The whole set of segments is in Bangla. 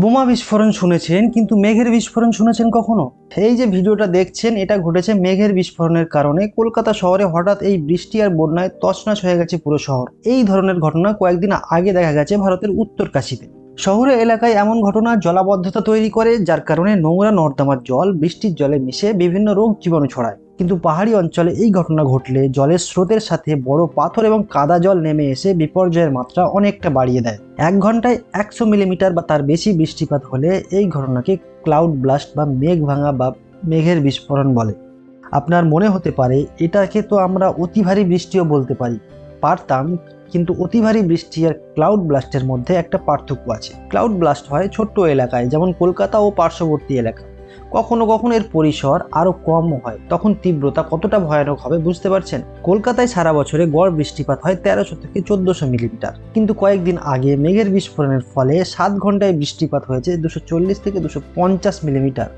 বোমা বিস্ফোরণ শুনেছেন, কিন্তু মেঘের বিস্ফোরণ শুনেছেন কখনো? এই যে ভিডিওটা দেখছেন, এটা ঘটেছে মেঘের বিস্ফোরণের কারণে। কলকাতা শহরে হঠাৎ এই বৃষ্টি আর বন্যায় তছনছ হয়ে গেছে পুরো শহর। এই ধরনের ঘটনা কয়েকদিন আগে দেখা গেছে ভারতের উত্তরকাশীতে। শহরের এলাকায় এমন ঘটনা জলাবদ্ধতা তৈরি করে, যার কারণে নোংরা নর্দমার জল বৃষ্টির জলে মিশে বিভিন্ন রোগ জীবাণু ছড়ায়। কিন্তু পাহাড়ি অঞ্চলে এই ঘটনা ঘটলে জলের স্রোতের সাথে বড় পাথর এবং কাদা জল নেমে এসে বিপর্যয়ের মাত্রা অনেকটা বাড়িয়ে দেয়। 1 ঘন্টায় 100 মিলিমিটার বা তার বেশি বৃষ্টিপাত হলে এই ঘটনাকে ক্লাউড ব্লাস্ট বা মেঘ ভাঙা বা মেঘের বিস্ফোরণ বলে। আপনার মনে হতে পারে এটাকে তো আমরা অতি ভারী বৃষ্টিও বলতে পারতাম, কিন্তু অতি ভারী বৃষ্টি আর ক্লাউড ব্লাস্টের মধ্যে একটা পার্থক্য আছে। ক্লাউড ব্লাস্ট হয় ছোট্ট এলাকায়, যেমন কলকাতা ও পার্শ্ববর্তী এলাকা। কখনো কখনো এর পরিসর আরো কম হয়, তখন তীব্রতা কতটা ভয়ানক হবে বুঝতে পারছেন। কলকাতায় সারা বছরে গড় বৃষ্টিপাত হয় 1300 থেকে 1400 মিলিমিটার, কিন্তু কয়েকদিন আগে মেঘের বিস্ফোরণের ফলে 7 ঘন্টায় বৃষ্টিপাত হয়েছে 240 থেকে 250 মিলিমিটার,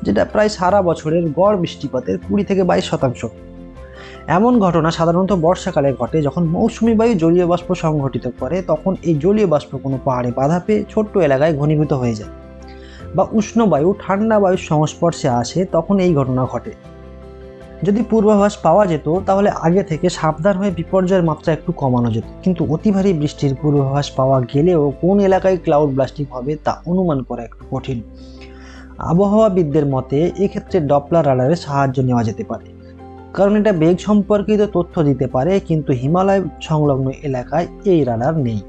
যেটা প্রায় সারা বছরের গড় বৃষ্টিপাতের 20 থেকে 22%। এমন ঘটনা সাধারণত বর্ষাকালে ঘটে, যখন মৌসুমী বায়ু জলীয় বাষ্প সংঘটিত করে। তখন এই জলীয় বাষ্প কোনো পাহাড়ে বাধা পেয়ে ছোট্ট এলাকায় ঘনীভূত হয়ে যায়, বা উষ্ণ বায়ু ঠান্ডা বায়ুর সংস্পর্শে আসে, তখন এই ঘটনা ঘটে। যদি পূর্বাভাস পাওয়া যেত, তাহলে আগে থেকে সাবধান হয়ে বিপর্যয়ের মাত্রা একটু কমানো যেত। কিন্তু অতি ভারী বৃষ্টির পূর্বাভাস পাওয়া গেলেও কোন এলাকায় ক্লাউড ব্লাস্টিং হবে তা অনুমান করা একটু কঠিন। আবহাওয়াবিদদের মতে এক্ষেত্রে ডপলার রাডারের সাহায্য নেওয়া যেতে পারে, কারণ এটা বেগ সম্পর্কিত তথ্য দিতে পারে, কিন্তু হিমালয় সংলগ্ন এলাকায় এই রাডার নেই।